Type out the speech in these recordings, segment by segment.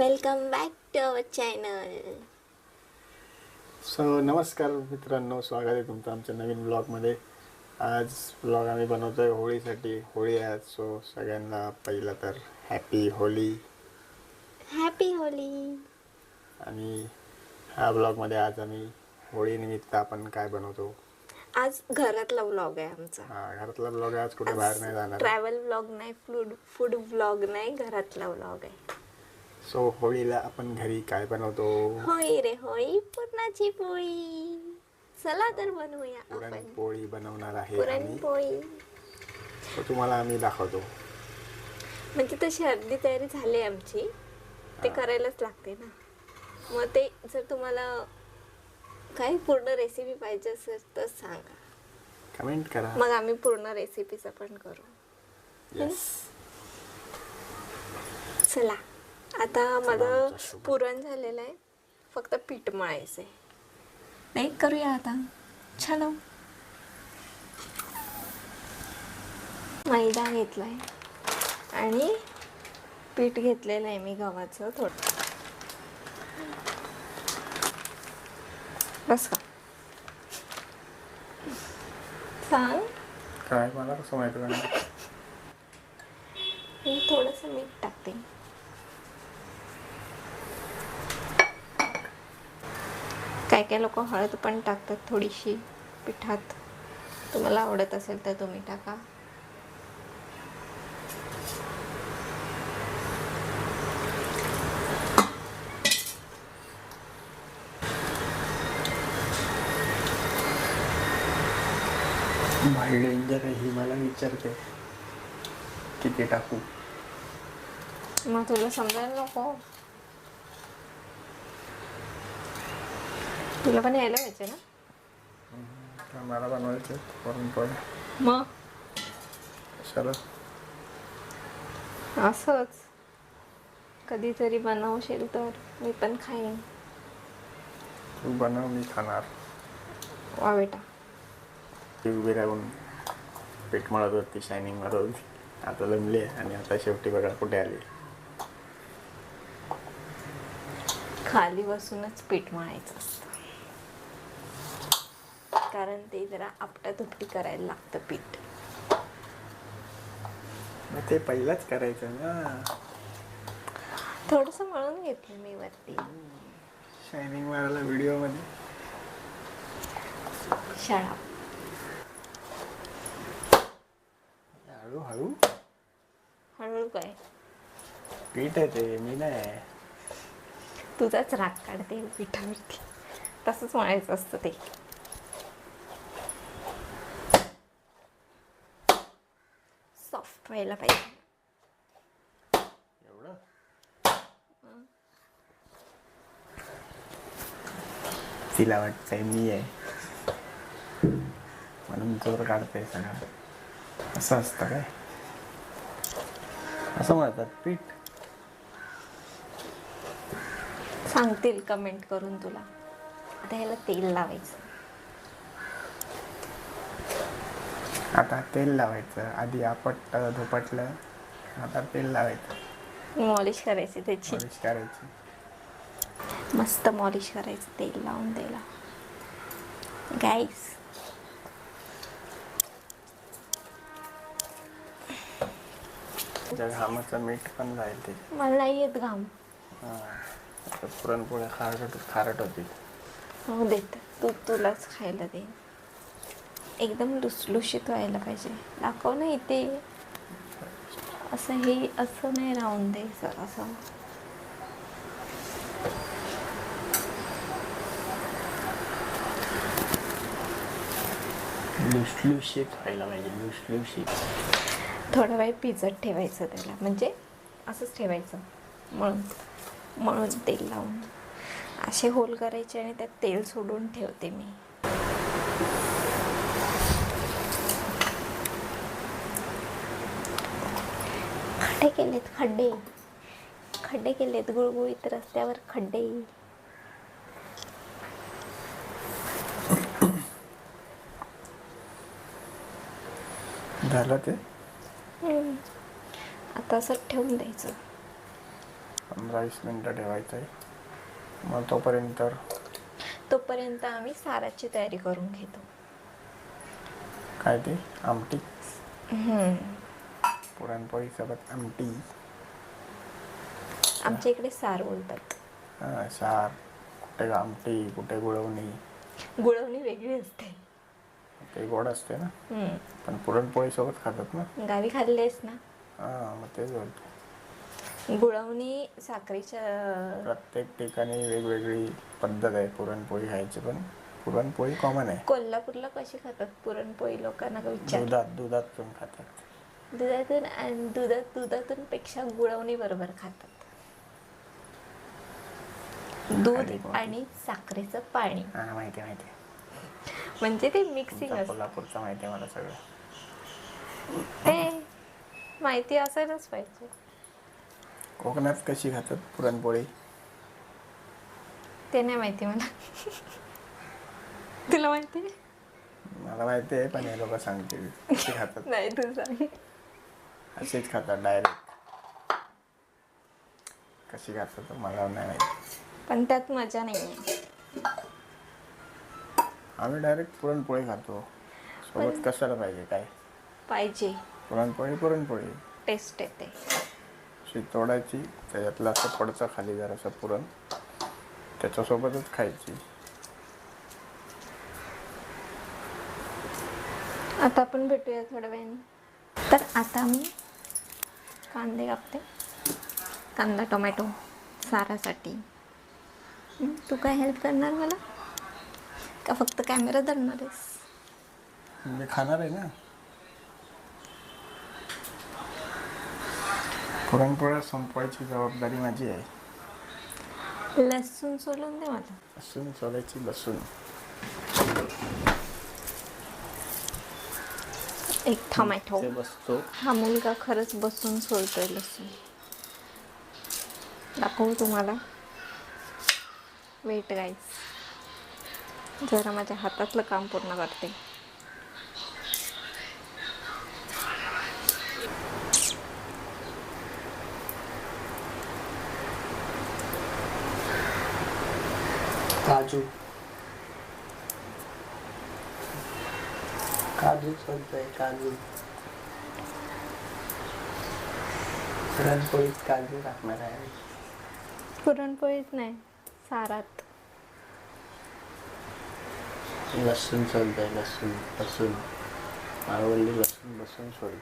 Welcome back to our channel. So नमस्कार मित्रांनो, स्वागत आहे तुमचं आमच्या नवीन ब्लॉगमध्ये. आज ब्लॉग आम्ही बनवतो आहे होळीसाठी. होळी आहे आज, सो सगळ्यांना पहिला तर हॅपी होली. Happy Holy. आणि ह्या ब्लॉगमध्ये आज आम्ही होळीनिमित्त आपण काय बनवतो. आज घरातला व्लॉग आहे आमचा. घरातला ब्लॉग आहे. आज कुठे बाहेर नाही जाणार. ट्रॅव्हल व्लॉग नाही, फूड व्लॉग नाही, घरातला व्लॉग आहे. सो होळीला आपण घरी काय बनवतो. होळी रे होळी, पुरणाची पोळी. चला तर बनवूया आपण. पुरणपोळी बनवणार आहे. पुरणपोळी तो तुम्हाला आम्ही दाखवतो. म्हणजे तशी अर्धी तयारी झाली आहे आमची. ते करायलाच लागते ना. मग ते जर तुम्हाला काही पूर्ण रेसिपी पाहिजे असेल तर सांगा, कमेंट करा. मग आम्ही पूर्ण रेसिपीचं पण करू. यस. चला, आता माझं पुरण झालेलं आहे, फक्त पीठ मळायचं आहे. नाही करूया आता. चलो. मैदा घेतलाय आणि पीठ घेतलेलं आहे मी गव्हाचं थोडं. बस का? सांग. काय मला कसं माहिती नाही. मी थोडंसं मीठ टाकते. काय काय लोक हळद पण टाकतात थोडीशी पिठात. तुम्हाला आवडत असेल तर तुम्ही टाका. भाई डेंजर आहे ही. मला विचारते किती टाकू. मग तुला समजायला नको. तुला पण यायला पाहिजे ना. मला बनवायचं पुरणपोळी. मग कशाला असंच कधीतरी बनवशील तर मी पण खाईन. तू बनव, मी खाणार. वा बेटा. ती उभी राहून पीठ मळत होती, शायनिंग मारत होती. आता जमली आणि आता शेवटी बघा कुठे आली. खाली बसूनच पीठ मळायचं असतं, कारण ते जरा आपटातुपटी करायला लागतं पीठ. मग ते पहिलाच करायचं ना. थोडंसं मळून घेतलं मी वरती. शायनिंग मारायला व्हिडिओमध्ये. शाळा. हळूहळू. हळूहळू काय? पीठ आहे ते, मी नाही. तुझाच राग काढते पिठावरती. तसंच मळायचं असतं ते. सॉफ्ट व्हायला पाहिजे. एवढं तिला वाटतंय मी आहे म्हणून जोर काढते सगळं. असं असतं काय? असं म्हणतात पीठ. सांगतील कमेंट करून तुला. आता ह्याला तेल लावायचं. आता तेल लावायचं. आधी आपटलं धुपटलं, आता तेल लावायचं. मॉलिश करायची त्याची. पॉलिश करायची. मस्त मॉलिश करायचं तेल लावून त्याला. गाईस, त्या घामाचं मीठ पण जाईल ते. मला नाही येत घाम. आता पुरणपोळ्या खारट होती. हो देत. तुलाच खायला दे. एकदम लुसलुशीत व्हायला पाहिजे. दाखव ना इथे. असं हे असं नाही राहून द्यायचं. असं लुसलुशीत व्हायला पाहिजे. लुसलुशीत. थोडा वेळ भिजत ठेवायचं त्याला. म्हणजे असंच ठेवायचं मळून तेल लावून. असे होल करायचे आणि त्यात तेल सोडून ठेवते मी. खड्डे केलेत गुळगुळीत रस्त्यावर खड्डे. झालं ते. आता असं ठेवून द्यायचं. 15-20 मिनटं ठेवायचं आहे. मग तोपर्यंत आम्ही साराची तयारी करून घेतो. काय ते आमटी, पुरणपोळी सोबत आमटी. आमच्या इकडे सार बोलतात. सार, कुठे आमटी, कुठे गुळवणी. गुळवणी वेगळी असते, ते गोड असते ना. पण पुरणपोळी सोबत खातात ना. गावी खाल्लेस ना. मग तेच बोलतो. गुळवणी साखरेच्या. प्रत्येक ठिकाणी वेगवेगळी पद्धत आहे पुरणपोळी खायची, पण पुरणपोळी कॉमन आहे. कोल्हापूरला कशी खातात पुरणपोळी लोकांना विचार. दुधात पण खातात. दुधातून पेक्षा गुळवणी बरोबर खातात. दूध आणि साखरेचं पाणी. माहिती म्हणजे ते मिक्सिंग असतं. कोल्हापूरचं माहिती आहे मला सगळं. ते माहिती असायलाच पाहिजे. कोकणात कशी खातात पुरणपोळी ते नाही माहिती मला. तुला माहिती आहे? मला माहिती आहे, पण हे लोक सांगतील कशी खातात. नाही, तू सांग. अशीच खातात डायरेक्ट. कशी खातात तर मला नाही माहिती. पण त्यात मजा नाही आहे. आम्ही डायरेक्ट पुरणपोळी खातो. सोबत कशाला पाहिजे काय पाहिजे? पुरणपोळी टेस्ट येते. अशी तोडायची, त्याच्यातलं असं पडचं खाली जरासं पुरण, त्याच्यासोबतच खायची. आता आपण भेटूया थोड्या वेळाने. तर आता मी कांदे कापते. कांदा टोमॅटो सारासाठी. तू काय हेल्प करणार मला का फक्त कॅमेरा धरणार आहेस? मी खाणार आहे ना. पुरणपोळ्या संपवायची जबाबदारी माझी आहे. लसूण सोलून दे मला. लसूण सोलायची. लसूण एक टोमॅटो. बसतो. हा मुलगा खरंच बसून सोलतोय लसूण. दाखवू तुम्हाला. वेट गाईस, जरा माझ्या हातातलं काम पूर्ण करते. काजू सोलतोय. काजू पुरणपोळीत काजू टाकणार आहे. पुरणपोळीच नाही, सारात. लसूण सोलतोय. लसूण आवडली. लसूण सोल.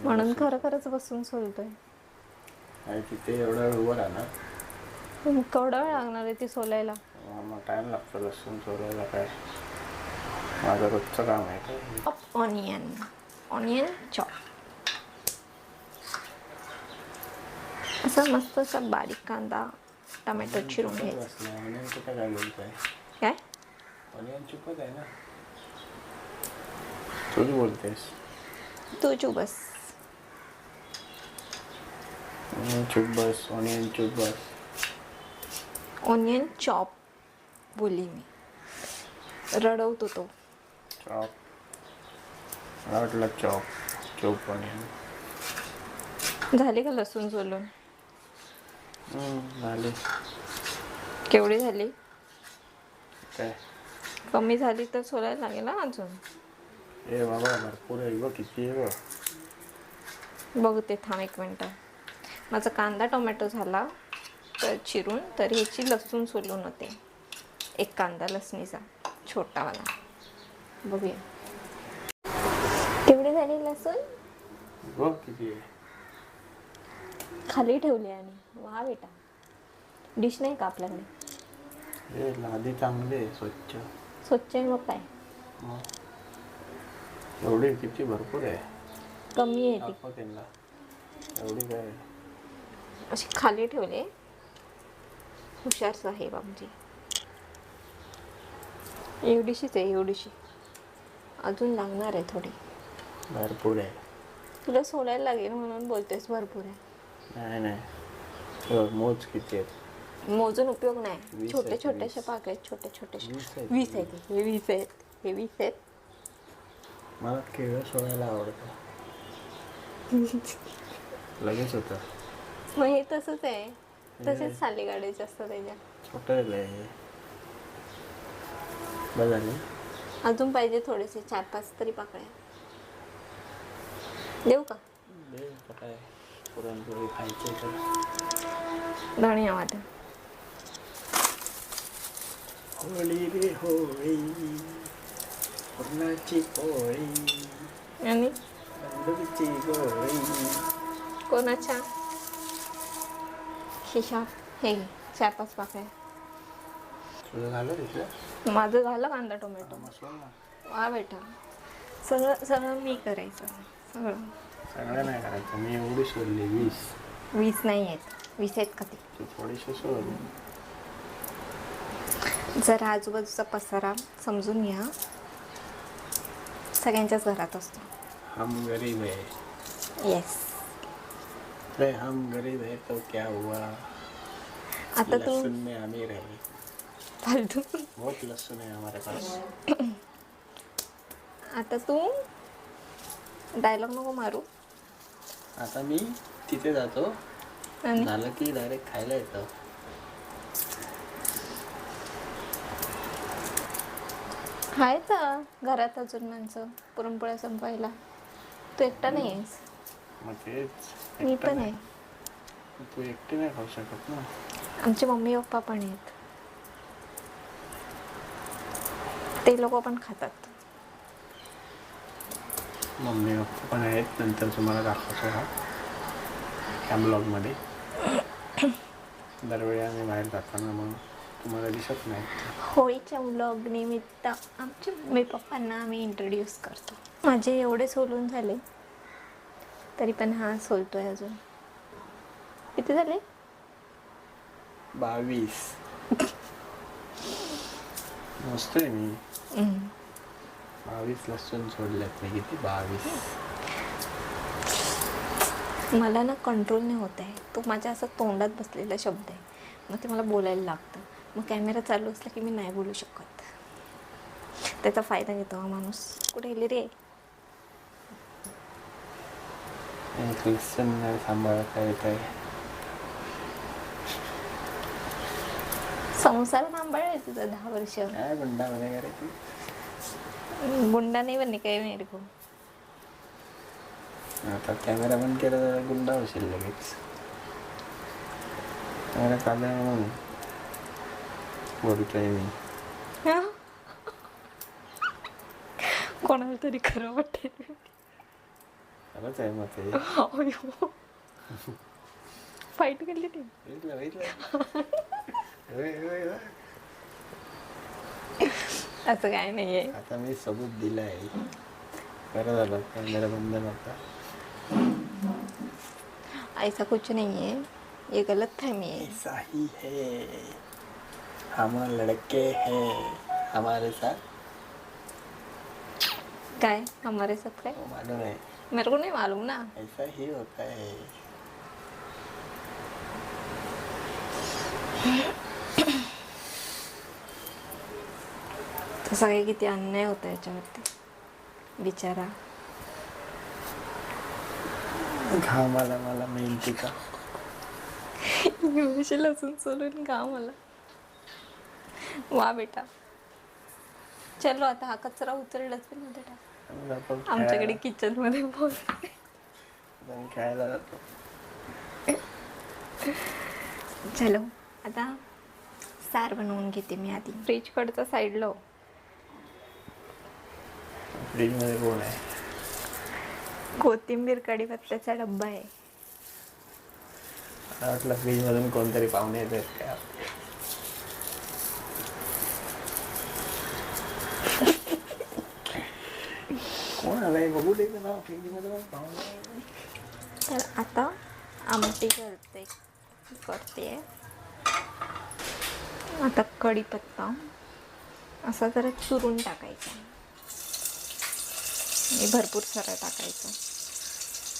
म्हणून खरंच बसून सोलतोय. आणि तिथे एवढा वेळ उभं राहणार. केवढा वेळ लागणार आहे ती सोलायला? मग टाइम लागतो लसूण सोलायला. काय माझं रोजचं काम आहे काय. Onion chop. असं मस्त असा बारीक कांदा टोमॅटो चिरून घ्यायचा. ऑनियन कुठे काय बोलतोय? काय ऑनियन चुपत आहे ना. तूच बोलतेस. तू चुप बस. ऑनियन चुप बस. ऑनियन चॉप बोलली मी. रडवतो तो. चॉप. मला वाटलं चॉप ऑनियन. झाली का लसूण सोलून? झाली. केवढी झाली? काय कमी झाली तर सोलायला लागेल ना अजून. ए बाबा भरपूर आहे बघ. किती आहे बघ. बघते थांब एक मिनटं. माझा कांदा टोमॅटो झाला तर चिरून, तर ह्याची लसूण सोलून होते. एक कांदा लसणीचा छोटावाला. बघूया केवढी झाली लसूण. बघ किती आहे. खाली ठेवली आणि वा बेटा. डिश नाही का आपल्याकडे? हे लादी चांगली आहे. स्वच्छ आहे. मग काय एवढी किती भरपूर आहे. कमी आहे ती. त्यांना एवढी काय अशी खाली ठेवले. हुशार साहेब आमची. एवढीशीच आहे. एवढीशी अजून लागणार आहे थोडी. भरपूर आहे. तुला सोलायला लागेल म्हणून बोलतेस भरपूर आहे. नाही मोज किती आहेत. मोजून उपयोग नाही. छोटे छोटेसे पाक आहेत. छोटे 20 आहेत. हे 20 आहेत. मला केळं सोलायला आवडतं. लगेच होतं. मग हे तसंच आहे. तसेच साली गाडायचे असतं त्याच्या. छोटं आहे बस झाली. अजून पाहिजे थोडेसे 4-5 तरी पाकळ्या देऊ का? काय पुरणपोळी खायची तर धन्यवाद. होळी रे होळी पुरणाची पोळी आणि बंदुकीची गोळी. कोणाच्या खिशात हे 4-5 पाकळ्या. तुझं झालं तिथलं माझं झालं कांदा टोमॅटो. मसाला वा बेटा, सगळं सगळं मी करायचं. सगळं सगळं नाही करायचं. मी एवढी सोडली 20. 20 नाही आहेत. 20 आहेत का ते? तू थोडीशी सोड. जरा आजूबाजूचा पसारा समजून घ्या. सगळ्यांच्याच घरात असतो. हम गरीब है. येस. अरे हम गरीब है तो क्या हुआ. आता तू लहसुन में अमीर है. फालतू. बहुत लहसुन है हमारे पास. आता तू डायलॉग नको मारू. आता मी तिथे जातो. आणि झालं की डायरेक्ट खायला येतो. आहेत घरात अजून माणसं पुरणपोळ्या संपायला. तू एकटा नाही आहेस. मग तेच मी पण आहे. तू एकटी नाही खाऊ शकत ना. आमचे मम्मी पप्पा पण आहेत. ते लोक पण खातात. मम्मी पप्पा पण आहेत. नंतर तुम्हाला दाखवतो हा ह्या ब्लॉगमध्ये. दरवेळी आम्ही बाहेर जाताना मग तुम्हाला दिसत नाही. होळीच्या व्लॉग निमित्त आमच्या मम्मी पप्पांना आम्ही इंट्रोड्यूस करतो. माझे एवढे सोलून झाले तरी पण हा सोलतोय अजून. किती झाले? 22. मस्त आहे मी. 22 लसूण सोडल्यात मी. किती 22. मला ना कंट्रोल नाही होत आहे. तो माझ्या असं तोंडात बसलेला शब्द आहे. मग ते मला बोलायला लागतं. मग कॅमेरा चालू असला की मी नाही बोलू शकत. त्याचा फायदा घेतो हा माणूस. कुठे गेली रे? एक लसूण नाही सांभाळता येत आहे. संसार सांभाळाय तुझा 10 वर्ष. काय गुंडा म्हणे करायची. गुंडा नाही बनणे काय मेरे को. आता कॅमेरा बंद केला तर गुंडा होशील लगेच. कॅमेरा चालू आहे म्हणून बोलतोय मी. हा? कोणाला तरी खरं वाटेल. खरंच आहे मग ते. फाईट केली ती. असं काय नाहीये. आता मी सबूत दिला आहे. बरं झालं कॅमेरा बंद नव्हता. ऐसा कुछ नहीं है. ये गलत फहमी है. ऐसा ही है. हम लड़के हैं हमारे साथ. काय हमारे साथ काय? वो मालूम है. मेरे को नहीं मालूम ना. ऐसा ही होता है. तसा काही किती अन्याय होता याच्यावरती. बिचारा घामाला मला मेहनती का. एवढीशी लसूण सोलून का मला. वा बेटा. चलो आता हा कचरा उचललाच पण मध्ये टाक. आमच्याकडे किचन मध्ये बोल. खेळायला जातो. चलो आता सार बनवून घेते मी आधी. फ्रीज कडचा साईडला. फ्रीज मध्ये कोण आहे. कोथिंबीर कढीपत्त्याचा डब्बा आहे. मला वाटलं फ्रीज मधून कोणतरी पाहुणे येतात काय. कोण आलंय बघू दे ना फ्रीज मध्ये पाहुणे. तर आता आमटी करते. आता कढीपत्ता असा जरा चुरून टाकायचा. आणि भरपूर सारं टाकायचं.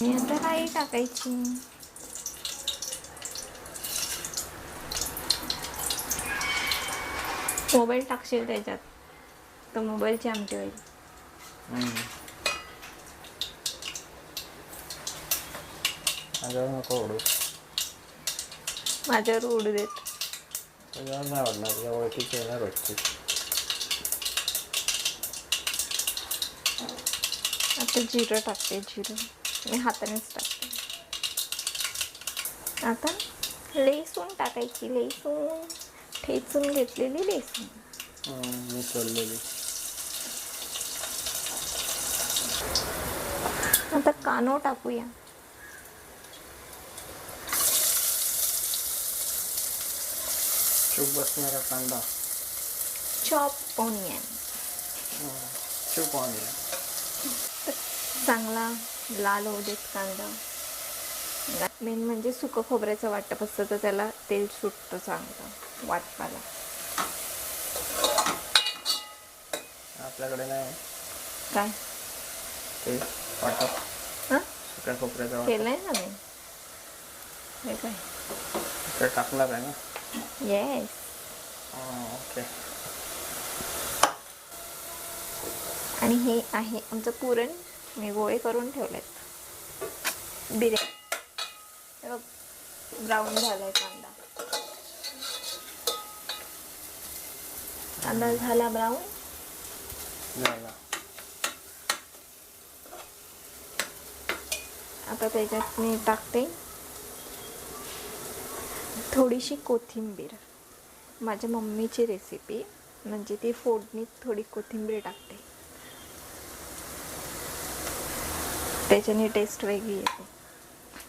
आणि आता राई टाकायची. मोबाईल टाकशील त्याच्यात तर मोबाईलची आमटी होईल. नको ओढू. माझ्यावर उडू देत. तुझ्यावर नाही आवडणार, तुझ्या ओळखीची येणार रोजची. आता जिरं टाकते. जिरं मी हातानेच टाकते. आता लसूण टाकायची. लसूण ठेचून घेतलेली लसूण. मी सोडलेली. आता कानो टाकूया. चूप बसणारा कांदा. Chop onion. चूप ऑनियन. चांगला लाल होऊ देत कांदा. मेन म्हणजे सुकं खोबऱ्याचं वाटप असतं तर त्याला तेल सुटतं चांगलं वाटपाला. आपल्याकडे नाही काय ते वाटप. हां सुक्या खोबऱ्याचं वाटप केलंय ना मी. हे काय ते टाकणार आहे ना. येस. ओके. आणि हे आहे आमचं पुरण. मी गोळे करून ठेवलेत. बिर्याणी ब्राऊन झालाय कांदा. कांदा झाला ब्राऊन. झाला. आता त्याच्यात मी टाकते थोडीशी कोथिंबीर. माझ्या मम्मीची रेसिपी म्हणजे ती फोडणीत थोडी कोथिंबीर टाकते, त्याच्याने टेस्ट वेगळी येते.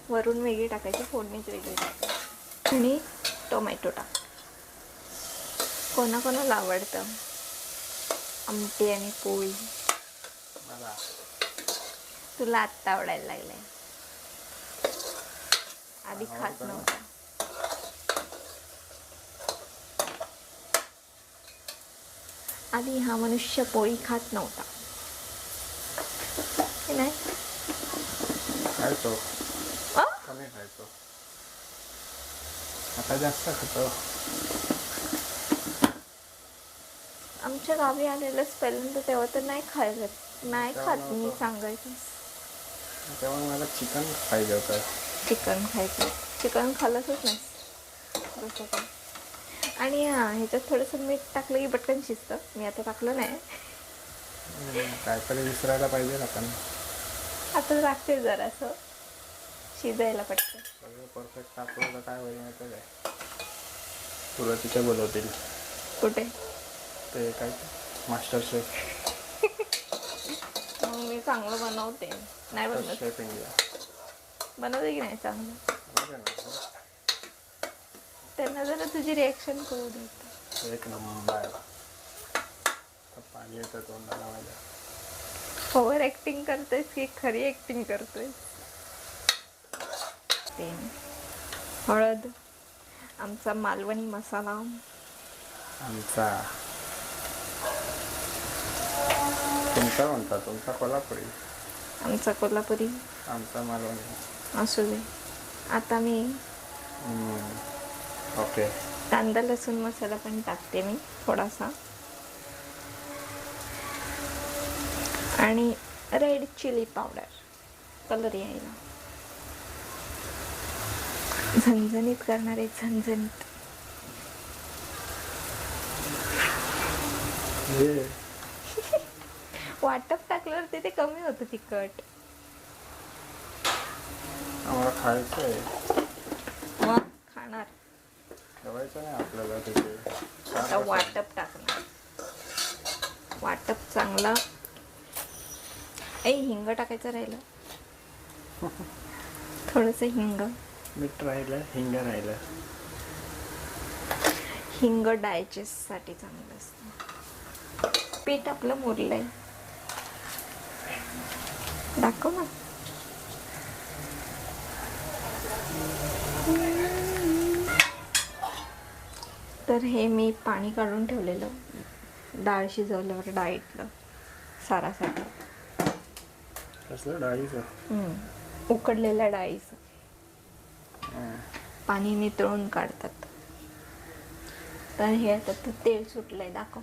वरून वेगळी टाकायची, फोडणीच वेगळी टाकायची. आणि टोमॅटो टाक. कोणाकोणाला आवडतं आमटी आणि पोळी. मला तुला आत्ता आवडायला लागलंय, आधी खात नव्हता. आधी हा मनुष्य पोळी खात नव्हता. हे नाही खायचो, अ? कमी खायचो, आता जास्त खातो. आमच्या गावी आलेलंच पहिल्यांदा तेव्हा तर नाही खायला, नाही तेव्हा खात मी नव्हतं. सांगायचं. तेव्हा मला चिकन पाहिजे होतं. चिकन खायचं. चिकन खाल्लंच नाही जसं काय. आणि ह्याच्यात थोडंसं मीठ टाकलं की पटकन शिजतं. मी आता टाकलं नाही. काहीतरी विसरायला पाहिजे ना आपण. आता टाकते जरासं शिजायला पटकन. सगळं परफेक्ट टाकलं तर काय होईल माहिती काय, तुला तिथे बोलवतील. कुठे? ते काय मास्टर शेफ. मग मी चांगलं बनवते. नाही बनवत. शेफ इंडिया बनवते की नाही चांगलं. बरं ना. त्यांना जरा तुझी रिॲक्शन करू देत. एक नंबर. पाणी येतं तोंडाला माझ्या. ओव्हर ॲक्टिंग करतोयस की खरी ॲक्टिंग करतोय? ते हळद, आमचा मालवणी मसाला. आमचा तुमचा म्हणता, तुमचा कोल्हापुरी. आमचा कोल्हापुरी. आमचा मालवणी. असू दे. आता मी ओके. कांदा लसूण मसाला पण टाकते मी थोडासा. आणि रेड चिली पावडर कलर यायला. झणझणीत करणारे झणझणीत. वाटप टाकल्यावर ते कमी होतं तिखट. आम्हाला खायचं आहे. मग खाणार. ठेवायचं नाही आपल्याला तिथे. आता वाटप टाकणार. वाटप चांगला. हिंग टाकायचं राहिलं. थोडंसं हिंग. मीठ राहिलं, हिंग राहिलं. हिंग डायजेस्टसाठी चांगलं असतं. पीठ आपलं मुरलंय. दाखव ना. तर हे मी पाणी काढून ठेवलेलं डाळ शिजवल्यावर डाळीतलं सारासाठी. कसलं डाळीचं? उकडलेल्या डाळीचं पाणी नितळून काढतात. तर हे आता तेल सुटलंय. दाखव.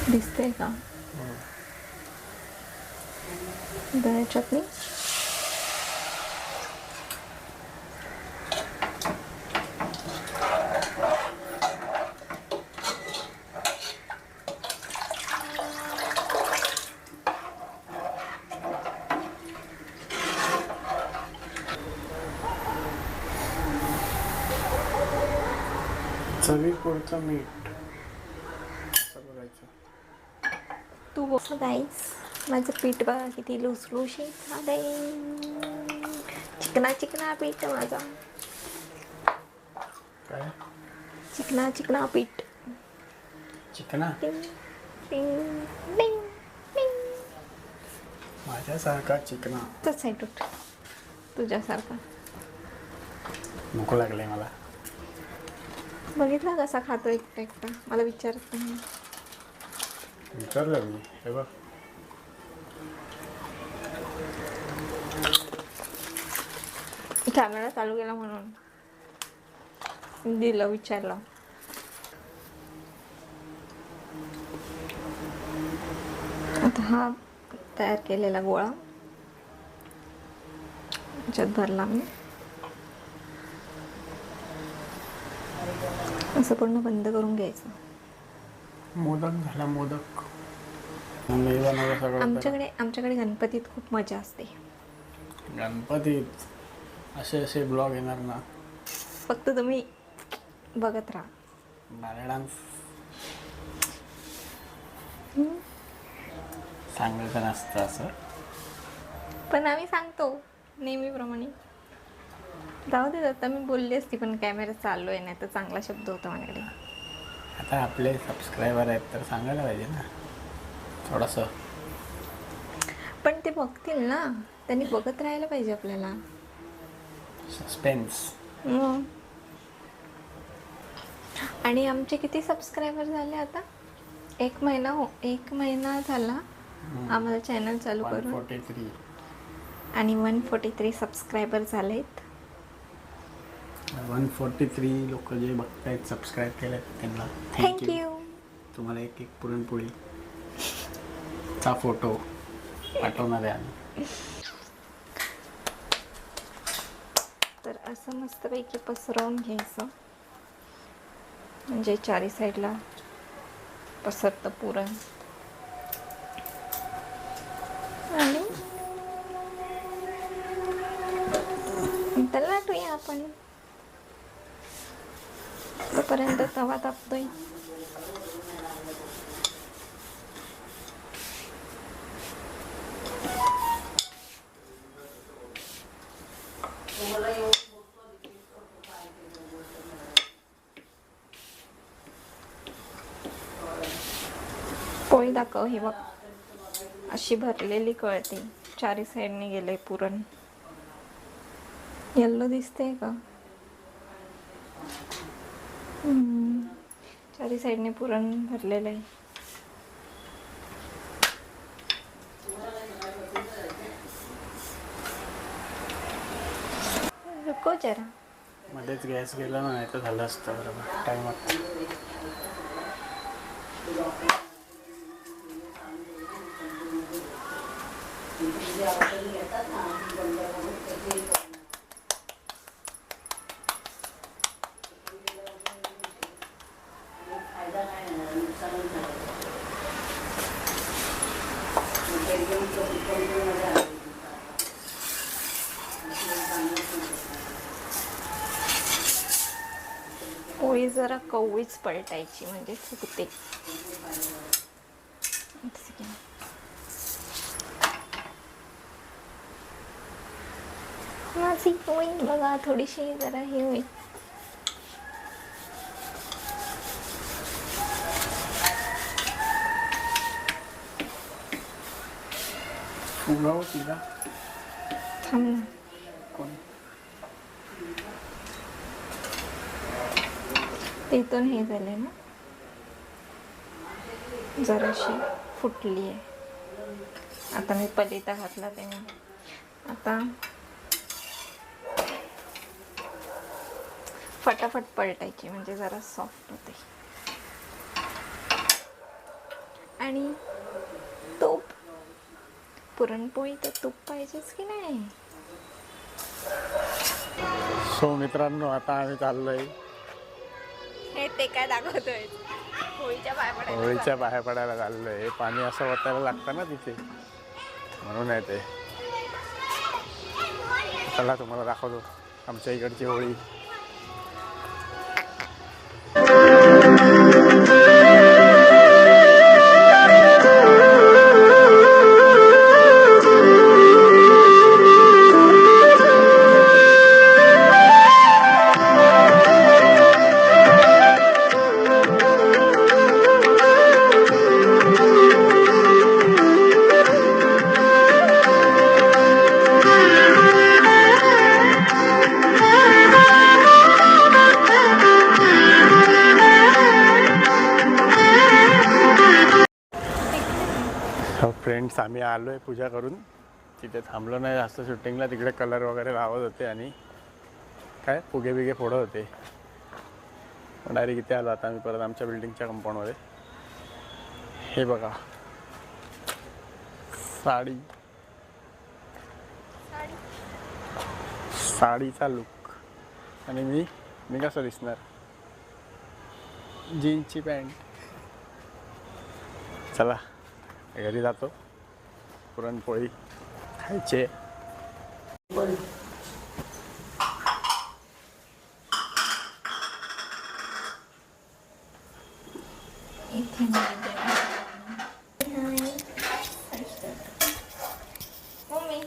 दिसतंय का? चटणी चवीपुरतं मीठ असं बघायचं. तू बस गाईस, माझं पीठ बघा किती लुसलुशीत झालंय. चिकना चिकना पीठ माझा, काय चिकना चिकना पीठ. चिकना टिंग टिंग टिंग टिंग. माझ्यासारखा चिकना तसं आहे टूट तुझ्यासारखा. नको लागले मला. बघितला कसा खातो एकटा एकटा, मला विचारत नाही. विचारलं मी, हे बघ. कॅमेरा चालू केला म्हणून दिलं, विचारलं. आता हा तयार केलेला गोळा याच्यात भरला मी. असं पूर्ण बंद करून घ्यायचं. मोदक झाला, मोदक. मी बनवलं सगळं. आमच्याकडे गणपतीत खूप मजा असते. गणपतीत असे ब्लॉग येणार ना, फक्त तुम्ही बघत राहा. बाले डान्स सांगायचं नसतं असं, पण आम्ही सांगतो नेहमीप्रमाणे. जाऊ दे, आता मी बोलली असती पण कॅमेरा चालू आहे, नाही तर चांगला शब्द होता माझ्याकडे. आता आपले सबस्क्रायबर आहेत तर सांगायला पाहिजे ना थोडंसं. पण ते बघतील ना, त्यांनी बघत राहायला पाहिजे आपल्याला. सस्पेन्स. आणि आमचे किती सबस्क्रायबर झाले आता? एक महिना झाला आम्हाला चॅनल चालू करून. 143. आणि 143 सबस्क्रायबर झालेत. 143 लोक जे बघतायत, सबस्क्राईब केलेत, त्यांना थँक्यू. तुम्हाला एक पुरणपोळी चा फोटो पाठवणार आहे आम्ही. तर असं मस्तपैकी पसरवून घ्यायचं, म्हणजे चारी साईडला पसरतं पुरण. आणि त्याला लाटूया आपण. तोपर्यंत तवा तापतोय. पोळी दाखव. हे बघ, अशी भरलेली कळते. चारी साईडने गेलंय पुरण. येल्लो दिसते का? चारी साईडने पुरण भरलेलं आहे. रुको जरा. मध्येच गॅस गेला ना, नाही तर झालं असतं बरोबर टायमात. पोळी जरा कवळीच पलटायची म्हणजे फुगते. माझी पोळी बघा थोडीशी जरा हे होईल. फुगाव तिला थांब ना. कोण तिथून हे झाले ना, जराशी फुटली आहे. आता मी पलिता घातला तेव्हा. आता फटाफट पलटायची म्हणजे जरा सॉफ्ट होते. आणि तूप, पुरणपोळी तर तूप पाहिजेच की नाही. सो मित्रांनो, आता आम्ही चाललोय हे ते काय दाखवतोय, होळीच्या बाहेर पडायला चाललोय. हे पाणी असं वाटायला लागतं ना तिथे, म्हणून आहे ते. चला तुम्हाला दाखवतो आमच्या इकडची होळी. फ्रेंड्स आम्ही आलो आहे पूजा करून. तिथे थांबलो नाही जास्त शूटिंगला, तिकडे कलर वगैरे लावत होते आणि काय फुगे बिगे फोडत होते. डायरेक्ट इथे आलो आता आम्ही परत आमच्या बिल्डिंगच्या कंपाऊंडमध्ये. हे बघा साडी, साडीचा लुक. आणि मी कसं दिसणार, जीन्सची पॅन्ट. चला घरी जातो, पुरणपोळी खायचे. इथे मम्मी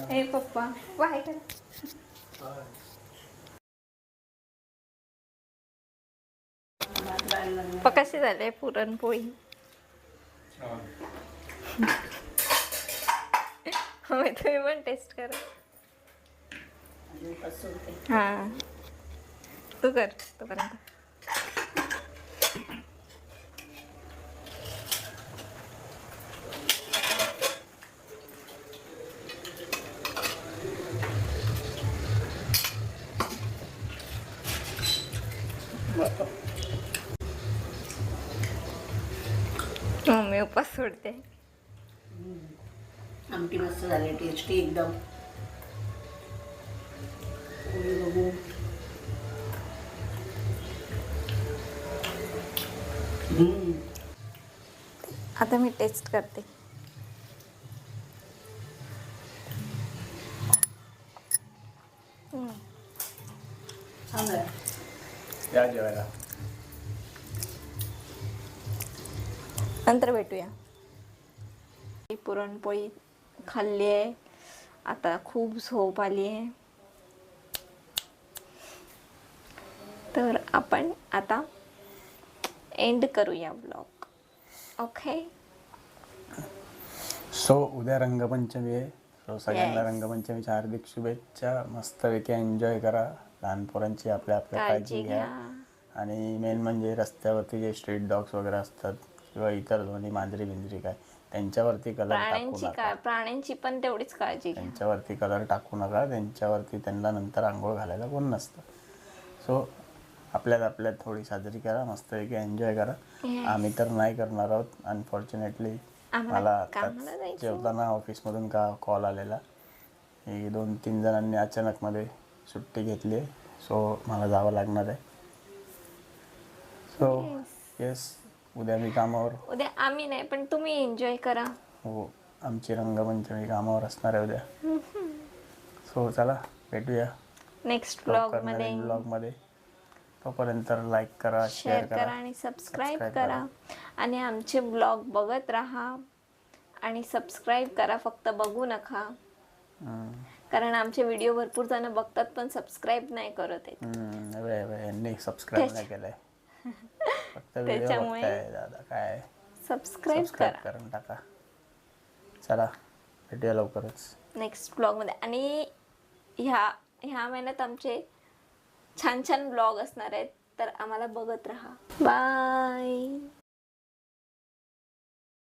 हे पप्पा बाय करा. कशी झाले पुरणपोळी? होय तुम्ही पण टेस्ट करा. हा तू कर तोपर्यंत. मम्मी उपास सोडते. आमटी मस्त झाली, टेस्टी एकदम. पोळी बघू. आता मी टेस्ट करते. छान आहे. या जेवायला. नंतर भेटूया. पुरणपोळी खाल्ली आहे, आता खूप झोप आली आहे. तर आपण आता एंड करूया ब्लॉग. ओके. सो उद्या रंगपंचमी आहे. सो सगळ्यांना Yes. रंगपंचमीच्या हार्दिक शुभेच्छा. मस्तपैकी एन्जॉय करा. लहान पोरांची आपल्या काळजी घ्या. आणि मेन म्हणजे रस्त्यावरती जे स्ट्रीट डॉग्स वगैरे असतात किंवा इतर दोन्ही मांजरी बिंजरी काय, त्यांच्यावरती कलर टाकू नका. प्राण्यांची पण तेवढीच काळजी घ्या. त्यांच्यावरती कलर टाकू नका. त्यांच्यावरती त्यांना नंतर आंघोळ घालायला कोण नसतं. सो आपल्यात थोडी साजरी करा, मस्तपैकी एन्जॉय करा. आम्ही तर नाही करणार आहोत अनफॉर्च्युनेटली. मला आताच जेवताना ऑफिसमधून कॉल आलेला की 2-3 जणांनी अचानक मध्ये सुट्टी घेतली आहे. सो मला जावं लागणार आहे. सो येस, उद्या मी कामावर. उद्या आम्ही नाही पण तुम्ही एन्जॉय करा. हो, आमची रंगपंचमी कामावर असणार आहे उद्या. सो चला भेटूया नेक्स्ट ब्लॉग मध्ये. तोपर्यंत लाईक करा, शेअर करा आणि सबस्क्राईब करा. आणि आमचे ब्लॉग बघत राहा आणि सबस्क्राईब करा, फक्त बघू नका. कारण आमचे व्हिडिओ भरपूर जण बघतात पण सबस्क्राईब नाही करत आहेत. यांनी सबस्क्राईब नाही केलंय, फक्त व्हिडिओ बघताय. दादा काय सबस्क्राईब करून टाका. चला भेटूया लवकरच नेक्स्ट ब्लॉग मध्ये. आणि ह्या महिन्यात आमचे छान छान ब्लॉग असणार आहेत, तर आम्हाला बघत राहा. बाय.